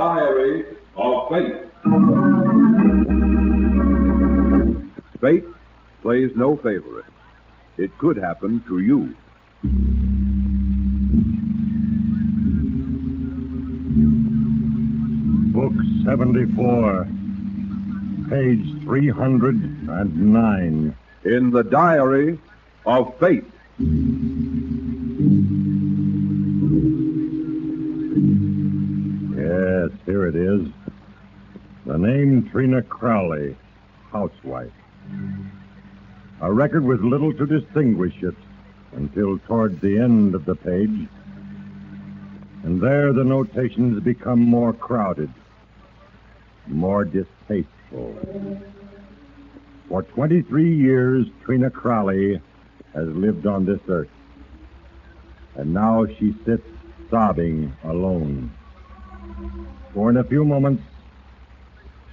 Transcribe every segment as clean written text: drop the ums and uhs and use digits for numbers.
Diary of Fate. Fate plays no favorite. It could happen to you. Book 74, page 309. In the Diary of Fate. Yes, here it is. The name Trina Crowley, housewife. A record with little to distinguish it until toward the end of the page. And there the notations become more crowded, more distasteful. For 23 years, Trina Crowley has lived on this earth. And now she sits sobbing alone. For in a few moments,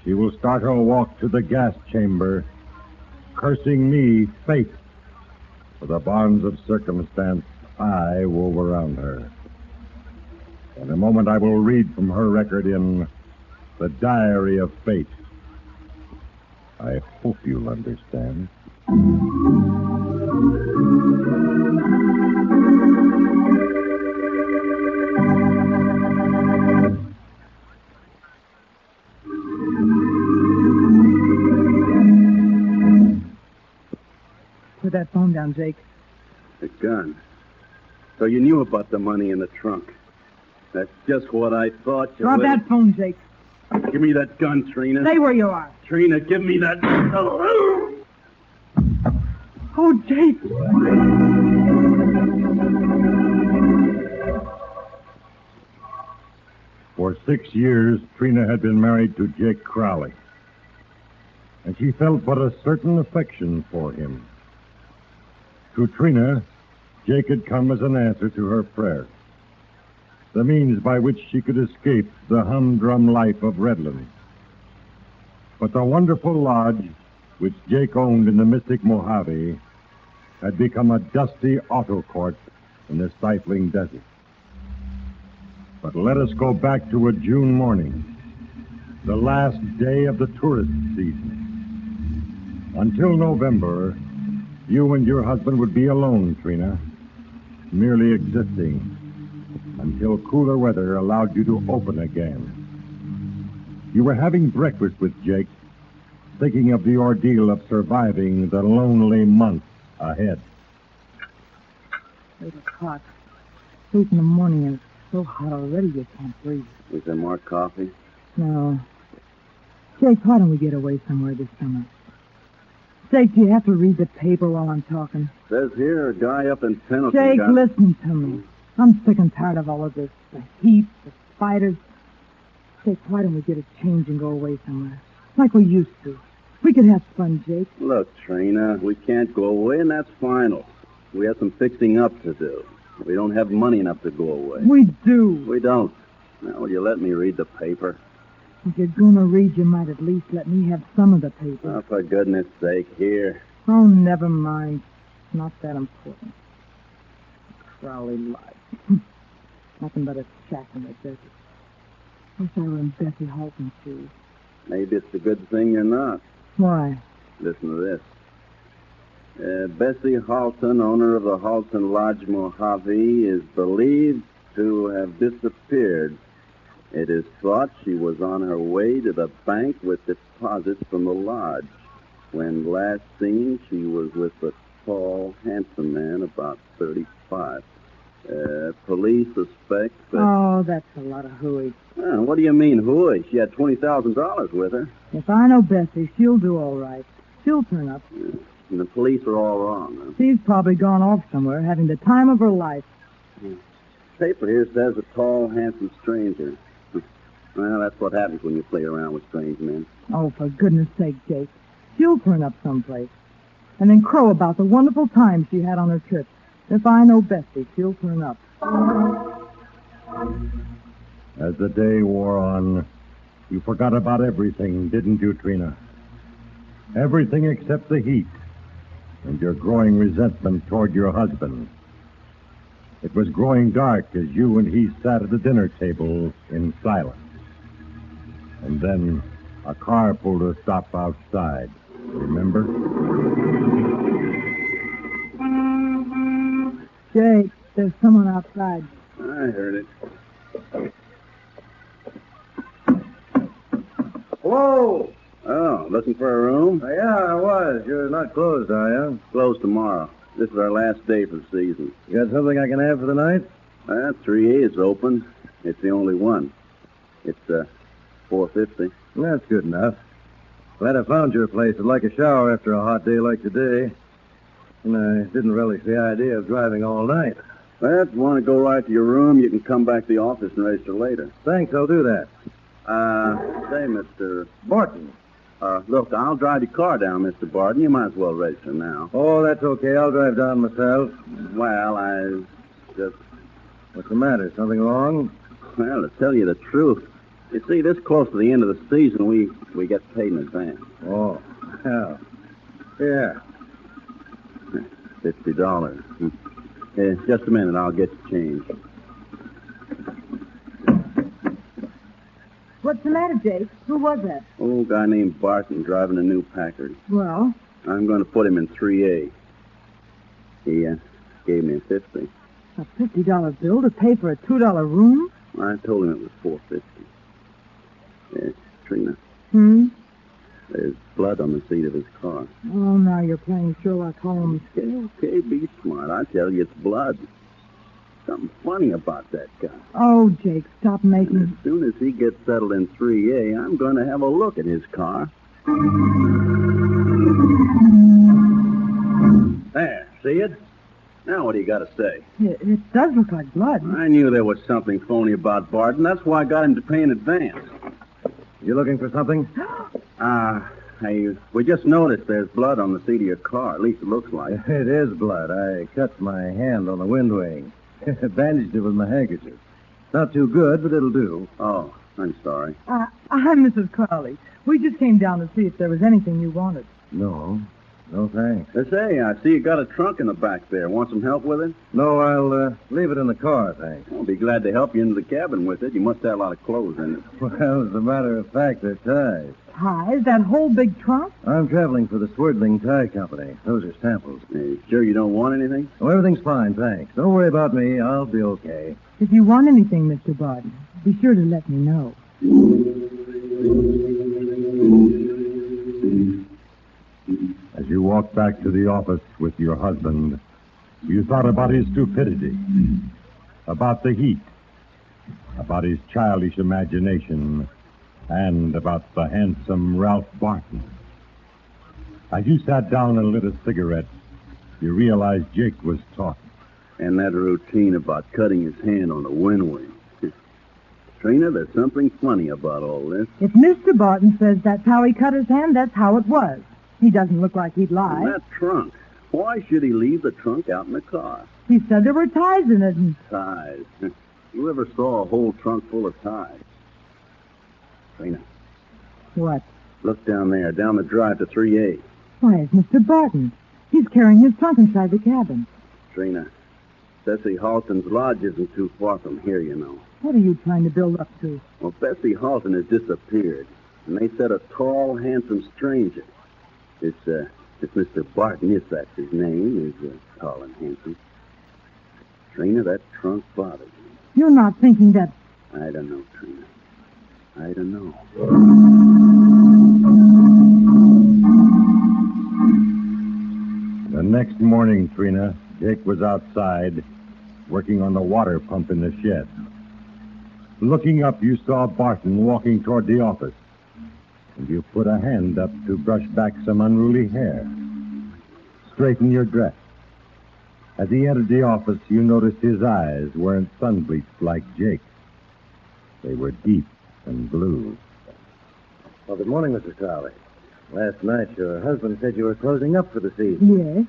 she will start her walk to the gas chamber, cursing me, fate, for the bonds of circumstance I wove around her. In a moment, I will read from her record in the Diary of Fate. I hope you'll understand. Put that phone down, Jake. The gun. So you knew about the money in the trunk. That's just what I thought you Drop would. that phone, Jake. Give me that gun, Trina. Stay where you are. Trina, give me that. Oh, Jake. For 6 years, Trina had been married to Jake Crowley, and she felt but a certain affection for him. To Trina, Jake had come as an answer to her prayer, the means by which she could escape the humdrum life of Redland. But the wonderful lodge which Jake owned in the mystic Mojave had become a dusty auto court in the stifling desert. But let us go back to a June morning, the last day of the tourist season. Until November, you and your husband would be alone, Trina, merely existing until cooler weather allowed you to open again. You were having breakfast with Jake, thinking of the ordeal of surviving the lonely months ahead. 8 o'clock. 8 in the morning, and it's so hot already you can't breathe. Is there more coffee? No. Jake, why don't we get away somewhere this summer? Jake, do you have to read the paper while I'm talking? Says here a guy up in Tennessee. Jake, listen to me. I'm sick and tired of all of this. The heat, the spiders. Jake, why don't we get a change and go away somewhere? Like we used to. We could have fun, Jake. Look, Trina, we can't go away, and that's final. We have some fixing up to do. We don't have money enough to go away. We do. We don't. Now, will you let me read the paper? If you're going to read, you might at least let me have some of the paper. Oh, for goodness sake, here. Oh, never mind. It's not that important. Crowley lied. Nothing but a shack in the desert. Wish I were in Bessie Halton's shoes. Maybe it's a good thing you're not. Why? Listen to this. Bessie Halton, owner of the Halton Lodge Mojave, is believed to have disappeared. It is thought she was on her way to the bank with deposits from the lodge. When last seen, she was with a tall, handsome man, about 35. Police suspect that... Oh, that's a lot of hooey. What do you mean, hooey? She had $20,000 with her. If I know Bessie, she'll do all right. She'll turn up. And the police are all wrong, huh? She's probably gone off somewhere, having the time of her life. Paper here says a tall, handsome stranger. Well, that's what happens when you play around with strange men. Oh, for goodness sake, Jake. She'll turn up someplace. And then crow about the wonderful time she had on her trip. If I know Bessie, she'll turn up. As the day wore on, you forgot about everything, didn't you, Trina? Everything except the heat and your growing resentment toward your husband. It was growing dark as you and he sat at the dinner table in silence. And then a car pulled to a stop outside. Remember? Jake, there's someone outside. I heard it. Whoa! Oh, looking for a room? Yeah, I was. You're not closed, are you? Closed tomorrow. This is our last day for the season. You got something I can have for the night? 3A is open. It's the only one. It's $4.50. That's good enough. Glad I found your place. I'd like a shower after a hot day like today. And I didn't relish the idea of driving all night. Well, if you want to go right to your room, you can come back to the office and register later. Thanks, I'll do that. Say, Mr. Barton. Look, I'll drive your car down, Mr. Barton. You might as well register now. Oh, that's okay. I'll drive down myself. Well, I just... What's the matter? Something wrong? Well, to tell you the truth, you see, this close to the end of the season, we get paid in advance. Oh, yeah. Yeah. $50. Just a minute, I'll get you change. What's the matter, Jake? Who was that? Oh, a guy named Barton driving a new Packard. Well, I'm going to put him in 3A. He gave me a $50. a $50 bill to pay for a $2 room? I told him it was $4.50. Trina, there's blood on the seat of his car. Oh, now you're playing Sherlock Holmes. Okay, be smart. I tell you, it's blood. Something funny about that guy. Oh, Jake, stop And making... as soon as he gets settled in 3A, I'm going to have a look at his car. There, see it? Now what do you got to say? It does look like blood. I knew there was something phony about Barton. That's why I got him to pay in advance. You looking for something? We just noticed there's blood on the seat of your car. At least it looks like. It is blood. I cut my hand on the wind wing. Bandaged it with my handkerchief. Not too good, but it'll do. Oh, I'm sorry. I'm Mrs. Crowley. We just came down to see if there was anything you wanted. No, thanks. Say, I see you got a trunk in the back there. Want some help with it? No, I'll leave it in the car, thanks. I'll be glad to help you into the cabin with it. You must have a lot of clothes in it. Well, as a matter of fact, they're ties. Ties? That whole big trunk? I'm traveling for the Swerdling Tie Company. Those are samples. You sure you don't want anything? Oh, everything's fine, thanks. Don't worry about me. I'll be okay. If you want anything, Mr. Barton, be sure to let me know. As you walked back to the office with your husband, you thought about his stupidity, about the heat, about his childish imagination, and about the handsome Ralph Barton. As you sat down and lit a cigarette, you realized Jake was talking. And that routine about cutting his hand on a wind wing. Trina, there's something funny about all this. If Mr. Barton says that's how he cut his hand, that's how it was. He doesn't look like he'd lie. And that trunk. Why should he leave the trunk out in the car? He said there were ties in it. And... Ties. You ever saw a whole trunk full of ties? Trina, What? look down there, down the drive to 3A. Why, it's Mr. Barton. He's carrying his trunk inside the cabin. Trina, Bessie Halton's lodge isn't too far from here, you know. What are you trying to build up to? Well, Bessie Halton has disappeared, and they said a tall, handsome stranger. It's Mr. Barton. Yes, that's his name. He's tall and handsome. Trina, that trunk bothers me. You're not thinking that... I don't know, Trina. I don't know. The next morning, Trina, Jake was outside working on the water pump in the shed. Looking up, you saw Barton walking toward the office, and you put a hand up to brush back some unruly hair. Straighten your dress. As he entered the office, you noticed his eyes weren't sun-bleached like Jake's. They were deep and blue. Well, good morning, Mrs. Crowley. Last night, your husband said you were closing up for the season. Yes?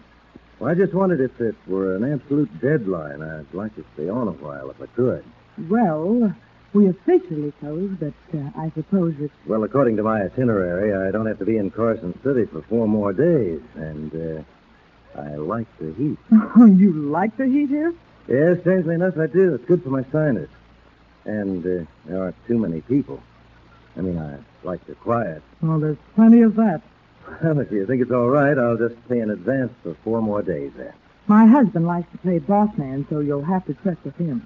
Well, I just wondered if it were an absolute deadline. I'd like to stay on a while if I could. Well, we officially close, but I suppose it's... Well, according to my itinerary, I don't have to be in Carson City for 4 more days, and I like the heat. Oh, you like the heat here? Yes, strangely enough, I do. It's good for my sinus. And there aren't too many people. I mean, I like the quiet. Well, there's plenty of that. Well, if you think it's all right, I'll just pay in advance for 4 more days then. My husband likes to play boss man, so you'll have to check with him.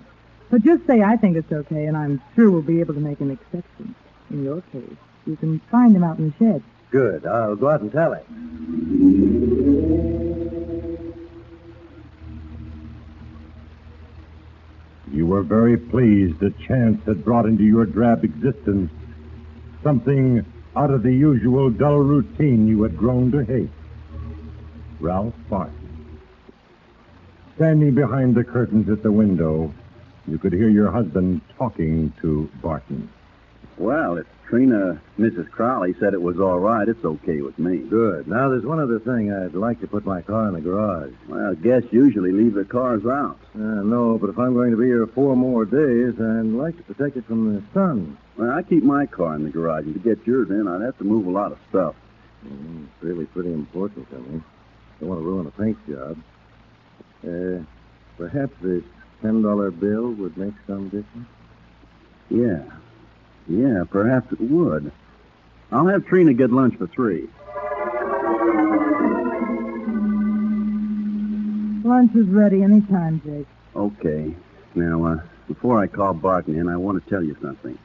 But just say I think it's okay, and I'm sure we'll be able to make an exception. In your case, you can find him out in the shed. Good. I'll go out and tell him. You were very pleased that chance had brought into your drab existence something out of the usual dull routine you had grown to hate. Ralph Barton. Standing behind the curtains at the window, you could hear your husband talking to Barton. Well, if Trina, Mrs. Crowley, said it was all right, it's okay with me. Good. Now, there's one other thing. I'd like to put my car in the garage. Well, guests usually leave their cars out. No, but if I'm going to be here 4 more days, I'd like to protect it from the sun. Well, I keep my car in the garage, and to get yours in, I'd have to move a lot of stuff. It's really pretty important to me. Don't want to ruin a paint job. Perhaps this $10 bill would make some difference? Yeah, perhaps it would. I'll have Trina get lunch for 3. Lunch is ready any time, Jake. Okay. Now, before I call Barton in, I want to tell you something.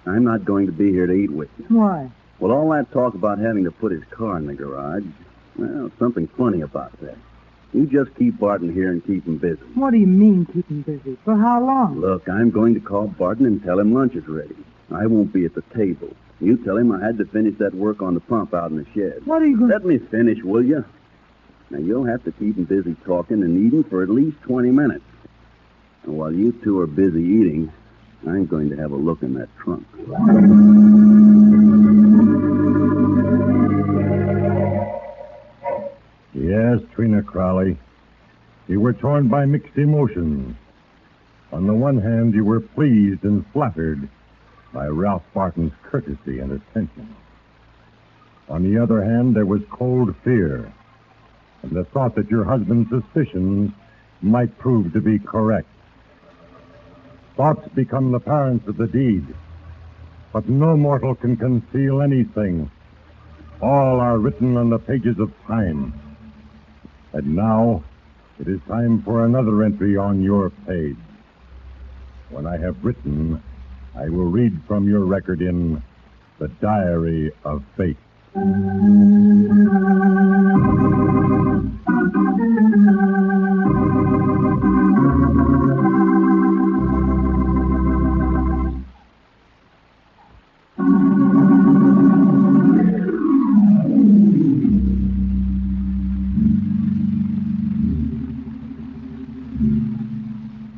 I'm not going to be here to eat with you. Why? Well, all that talk about having to put his car in the garage, well, something funny about that. You just keep Barton here and keep him busy. What do you mean, keep him busy? For how long? Look, I'm going to call Barton and tell him lunch is ready. I won't be at the table. You tell him I had to finish that work on the pump out in the shed. What are you going to... Let me finish, will you? Now, you'll have to keep him busy talking and eating for at least 20 minutes. And while you two are busy eating, I'm going to have a look in that trunk. Yes, Trina Crowley. You were torn by mixed emotions. On the one hand, you were pleased and flattered by Ralph Barton's courtesy and attention. On the other hand, there was cold fear and the thought that your husband's suspicions might prove to be correct. Thoughts become the parents of the deed, but no mortal can conceal anything. All are written on the pages of time. And now, it is time for another entry on your page. When I have written, I will read from your record in the Diary of Fate.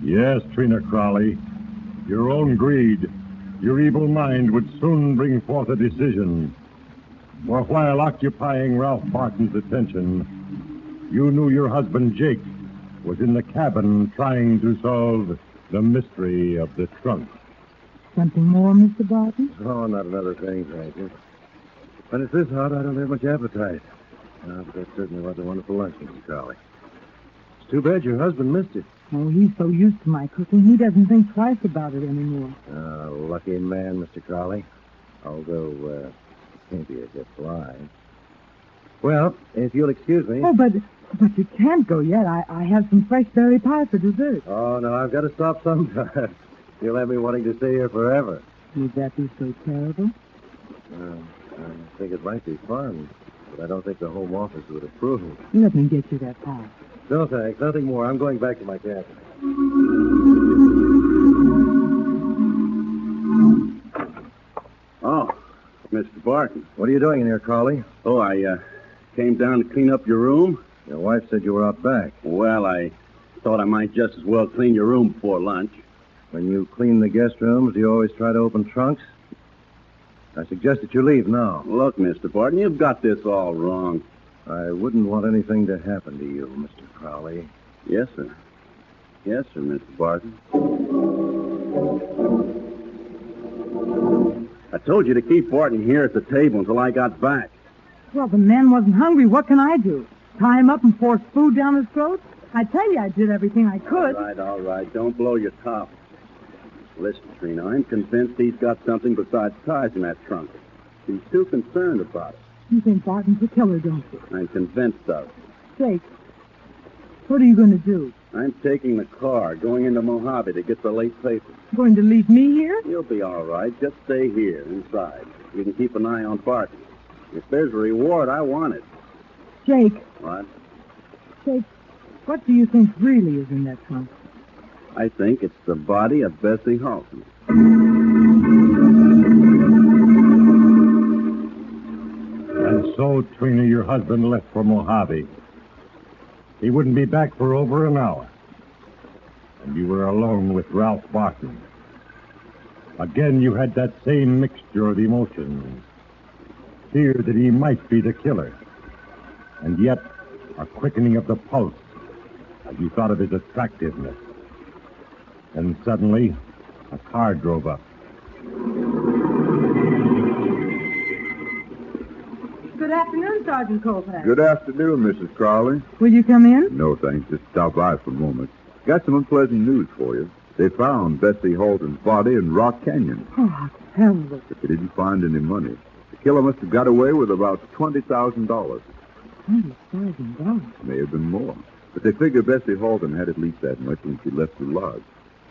Yes, Trina Crowley, your own greed, your evil mind would soon bring forth a decision. For while occupying Ralph Barton's attention, you knew your husband, Jake, was in the cabin trying to solve the mystery of the trunk. Something more, Mr. Barton? Oh, not another thing, thank you. When it's this hot, I don't have much appetite. But that certainly was a wonderful lunch, Mrs. Crowley. It's too bad your husband missed it. Oh, he's so used to my cooking, he doesn't think twice about it anymore. Lucky man, Mr. Crowley. Although, maybe a bit blind. Well, if you'll excuse me... Oh, but you can't go yet. I have some fresh berry pie for dessert. Oh, no, I've got to stop sometime. You'll have me wanting to stay here forever. Would that be so terrible? I think it might be fun, but I don't think the Home Office would approve. Let me get you that pie. No, thanks. Nothing more. I'm going back to my cabin. Oh, Mr. Barton. What are you doing in here, Crowley? Oh, I came down to clean up your room. Your wife said you were out back. Well, I thought I might just as well clean your room before lunch. When you clean the guest rooms, do you always try to open trunks? I suggest that you leave now. Look, Mr. Barton, you've got this all wrong. I wouldn't want anything to happen to you, Mr. Crowley. Yes, sir. Yes, sir, Mr. Barton. I told you to keep Barton here at the table until I got back. Well, the man wasn't hungry. What can I do? Tie him up and force food down his throat? I tell you, I did everything I could. All right. Don't blow your top. Listen, Trina, I'm convinced he's got something besides ties in that trunk. He's too concerned about it. You think Barton's the killer, don't you? I'm convinced of it. Jake, what are you going to do? I'm taking the car, going into Mojave to get the late papers. Going to leave me here? You'll be all right. Just stay here, inside. You can keep an eye on Barton. If there's a reward, I want it. Jake, What? Jake, what do you think really is in that trunk? I think it's the body of Bessie Halton. And so, Trina, your husband left for Mojave. He wouldn't be back for over an hour. And you were alone with Ralph Barton. Again, you had that same mixture of emotions. Fear that he might be the killer. And yet, a quickening of the pulse as you thought of his attractiveness. And suddenly, a car drove up. Good afternoon, Sergeant Colfax. Good afternoon, Mrs. Crowley. Will you come in? No, thanks. Just stop by for a moment. Got some unpleasant news for you. They found Bessie Halton's body in Rock Canyon. Oh, how terrible. But they didn't find any money. The killer must have got away with about $20,000. $20,000. May have been more. But they figure Bessie Halton had at least that much when she left the lodge.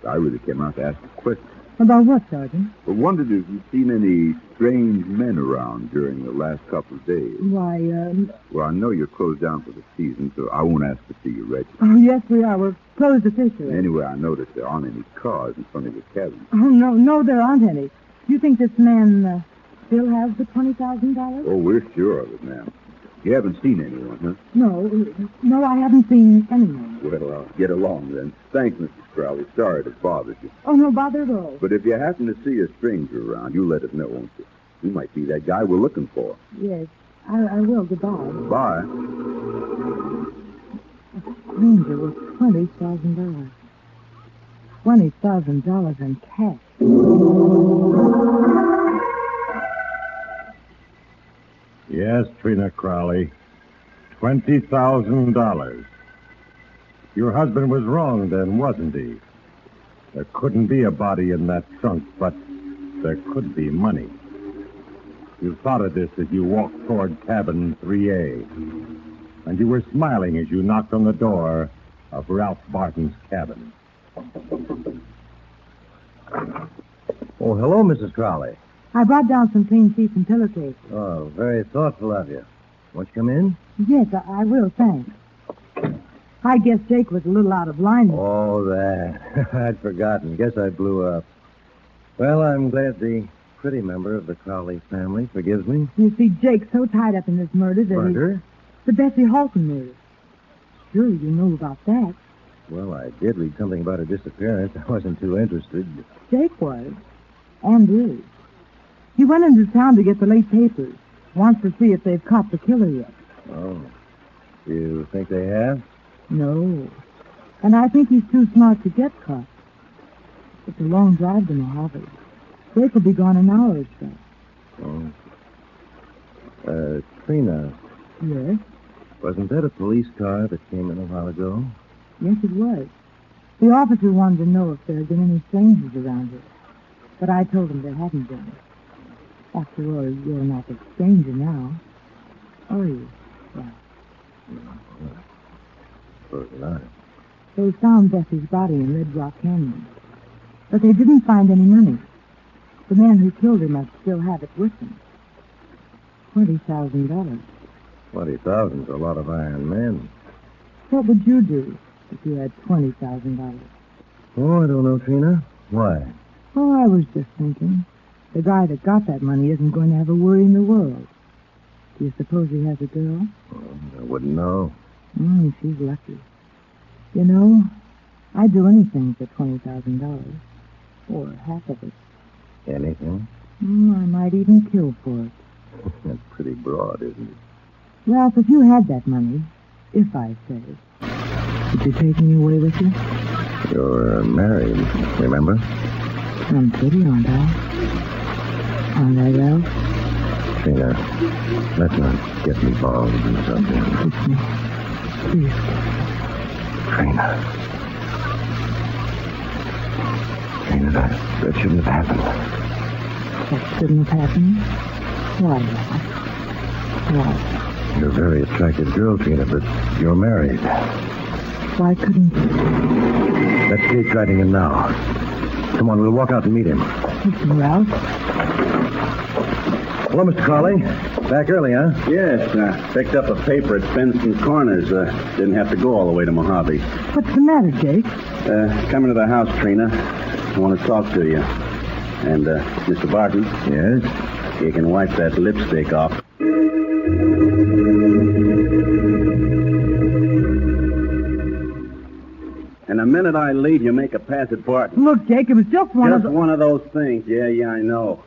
I really came out to ask a question. About what, Sergeant? I wondered if you'd seen any strange men around during the last couple of days. Why, Well, I know you're closed down for the season, so I won't ask to see you registered. oh, yes, we are. We're closed officially. Anyway, I noticed there aren't any cars in front of your cabin. Oh, no, there aren't any. You think this man still has the $20,000? Oh, we're sure of it, ma'am. You haven't seen anyone, huh? No, I haven't seen anyone. Well, get along then. Thanks, Mrs. Crowley. Sorry to bother you. Oh, no bother at all. But if you happen to see a stranger around, you let us know, won't you? He might be that guy we're looking for. Yes, I will. Goodbye. Bye. A stranger with $20,000. $20,000 in cash. Yes, Trina Crowley. $20,000. Your husband was wrong then, wasn't he? There couldn't be a body in that trunk, but there could be money. You thought of this as you walked toward cabin 3A. And you were smiling as you knocked on the door of Ralph Barton's cabin. Oh, hello, Mrs. Crowley. I brought down some clean sheets and pillowcases. Oh, very thoughtful of you. Won't you come in? Yes, I will, thanks. I guess Jake was a little out of line. Oh, that. I'd forgotten. Guess I blew up. Well, I'm glad the pretty member of the Crowley family forgives me. You see, Jake's so tied up in this murder that Murder? The Bessie Halton murder. Sure, you know about that. Well, I did read something about her disappearance. I wasn't too interested. Jake was. And is. He went into town to get the late papers. Wants to see if they've caught the killer yet. Oh. You think they have? No. And I think he's too smart to get caught. It's a long drive to Mojave. Jake will be gone an hour or so. Oh. Trina, Yes? wasn't that a police car that came in a while ago? Yes, it was. The officer wanted to know if there had been any strangers around here. But I told him there hadn't been. After all, you're not a stranger now. Are you? Well, Suppose not. they found Bessie's body in Red Rock Canyon. But they didn't find any money. The man who killed her must still have it with him. $20,000. 20,000's a lot of iron men. What would you do if you had $20,000? Oh, I don't know, Trina. Why? Oh, I was just thinking. The guy that got that money isn't going to have a worry in the world. Do you suppose he has a girl? Oh, I wouldn't know. She's lucky. You know, I'd do anything for $20,000. Or half of it. Anything? I might even kill for it. That's pretty broad, isn't it? Ralph, if you had that money, if I say, would you take me away with you? You're married, remember? I'm pretty, aren't I? Aren't I, Ralph? Trina, let's not get involved in something. Kiss me. Please. Trina. Trina. Trina, that shouldn't have happened. That shouldn't have happened. Why, Ralph? Why? You're a very attractive girl, Trina, but you're married. Why couldn't you? That's Jake driving in now. Come on, we'll walk out and meet him. Listen, Ralph. Hello, Mr. Crowley. Back early, huh? Yes, picked up a paper at Benson Corners. Didn't have to go all the way to Mojave. What's the matter, Jake? Come into the house, Trina. I want to talk to you. And, Mr. Barton? Yes? You can wipe that lipstick off. And the minute I leave, you make a pass at Barton. Look, Jake, it was just one of those things. Yeah, I know.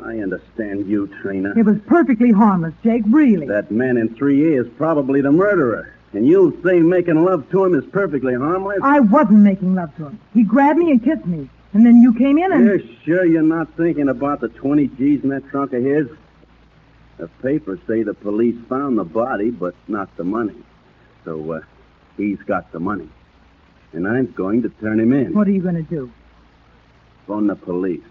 I understand you, Trina. It was perfectly harmless, Jake, really. That man in 3A is probably the murderer. And you say making love to him is perfectly harmless? I wasn't making love to him. He grabbed me and kissed me. And then you came in and... You're sure you're not thinking about the 20 G's in that trunk of his? The papers say the police found the body, but not the money. So, he's got the money. And I'm going to turn him in. What are you going to do? Phone the police.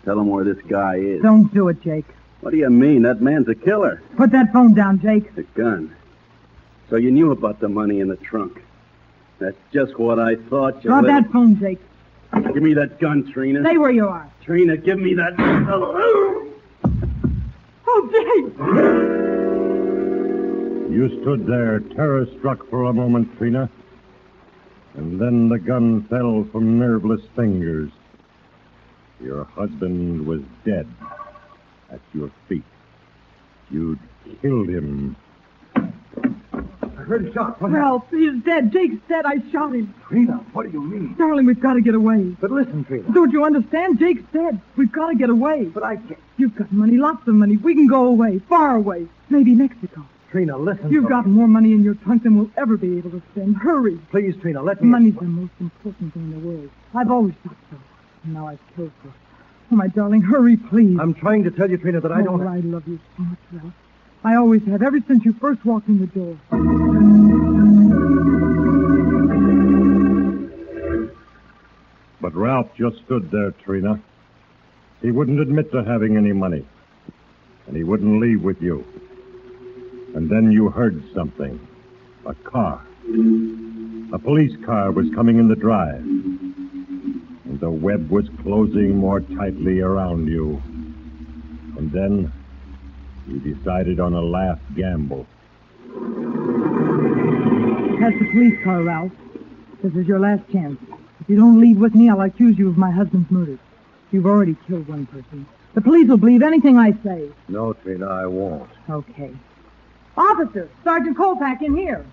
Tell them where this guy is. Don't do it, Jake. What do you mean? That man's a killer. Put that phone down, Jake. The gun. So you knew about the money in the trunk. That's just what I thought. Drop that phone, Jake. Give me that gun, Trina. Stay where you are. Trina, give me that... Oh, Jake! You stood there, terror-struck for a moment, Trina. And then the gun fell from nerveless fingers. Your husband was dead at your feet. You'd killed him. I heard a shot. Ralph, he's dead. Jake's dead. I shot him. Trina, what do you mean? Darling, we've got to get away. But listen, Trina. Don't you understand? Jake's dead. We've got to get away. But I can't. You've got money, lots of money. We can go away, far away. Maybe Mexico. Trina, listen. You've got more money in your trunk than we'll ever be able to spend. Hurry. Please, Trina, let me... Money's the most important thing in the world. I've always thought so. And now I've killed her. Oh, my darling, hurry, please. I'm trying to tell you, Trina, that I don't... I love you so much, Ralph. I always have, ever since you first walked in the door. But Ralph just stood there, Trina. He wouldn't admit to having any money. And he wouldn't leave with you. And then you heard something. A car. A police car was coming in the drive. And the web was closing more tightly around you. And then you decided on a last gamble. That's the police car, Ralph. This is your last chance. If you don't leave with me, I'll accuse you of my husband's murder. You've already killed one person. The police will believe anything I say. No, Trina, I won't. Okay. Officer, Sergeant Kolpak in here.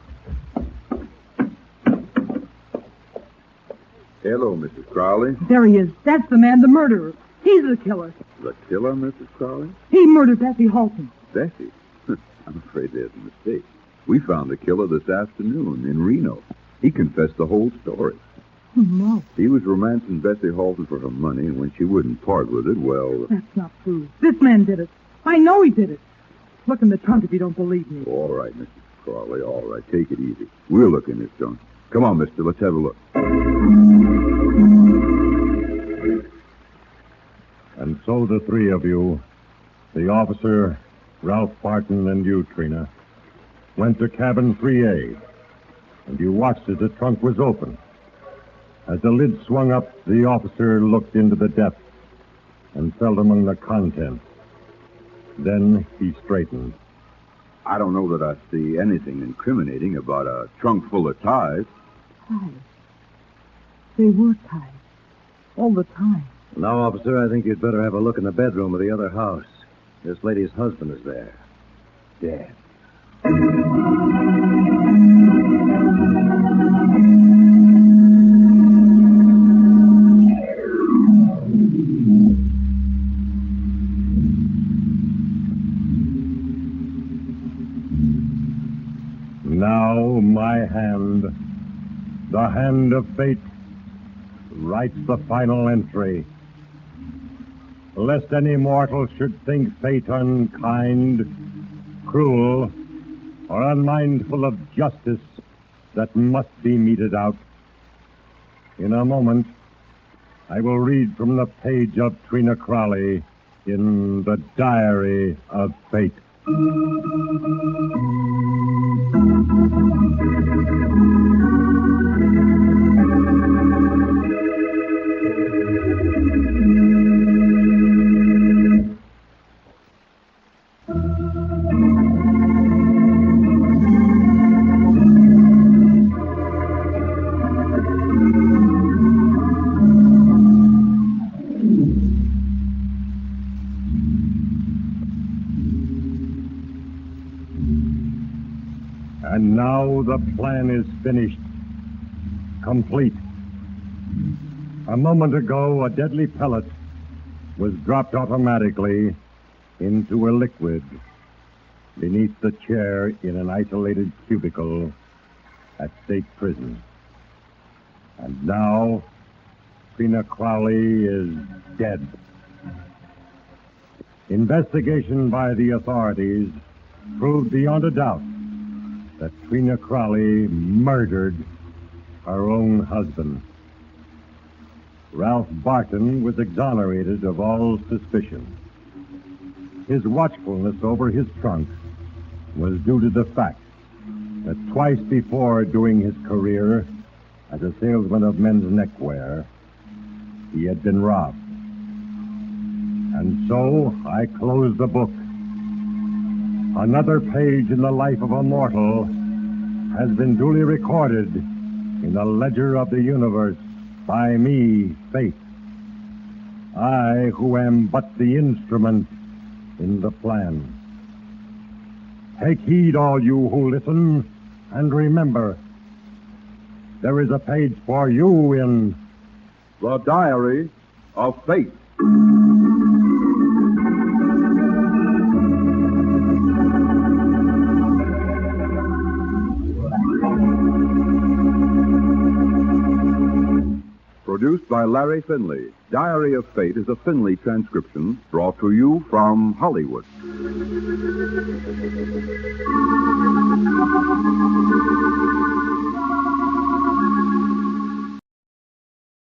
Hello, Mrs. Crowley. There he is. That's the man, the murderer. He's the killer. The killer, Mrs. Crowley? He murdered Bessie Halton. Bessie? I'm afraid there's a mistake. We found the killer this afternoon in Reno. He confessed the whole story. Oh, no. He was romancing Bessie Halton for her money, and when she wouldn't part with it, well... That's not true. This man did it. I know he did it. Look in the trunk if you don't believe me. All right, Mrs. Crowley, all right. Take it easy. We'll look in this trunk. Come on, mister. Let's have a look. And so the three of you, the officer, Ralph Barton, and you, Trina, went to cabin 3A. And you watched as the trunk was open. As the lid swung up, the officer looked into the depths and felt among the contents. Then he straightened. I don't know that I see anything incriminating about a trunk full of ties. Ties? They were ties. All the time. Now, officer, I think you'd better have a look in the bedroom of the other house. This lady's husband is there. Dead. Now my hand, the hand of fate, writes the final entry. Lest any mortal should think fate unkind, cruel, or unmindful of justice that must be meted out. In a moment, I will read from the page of Trina Crowley in the Diary of Fate. And now the plan is finished. Complete. A moment ago, a deadly pellet was dropped automatically into a liquid beneath the chair in an isolated cubicle at State Prison. And now, Trina Crowley is dead. Investigation by the authorities proved beyond a doubt that Trina Crowley murdered her own husband. Ralph Barton was exonerated of all suspicion. His watchfulness over his trunk was due to the fact that twice before during his career as a salesman of men's neckwear, he had been robbed. And so I close the book. Another page in the life of a mortal has been duly recorded in the ledger of the universe by me, Fate. I, who am but the instrument in the plan. Take heed, all you who listen, and remember, there is a page for you in The Diary of Fate. Produced by Larry Finley, Diary of Fate is a Finley transcription brought to you from Hollywood.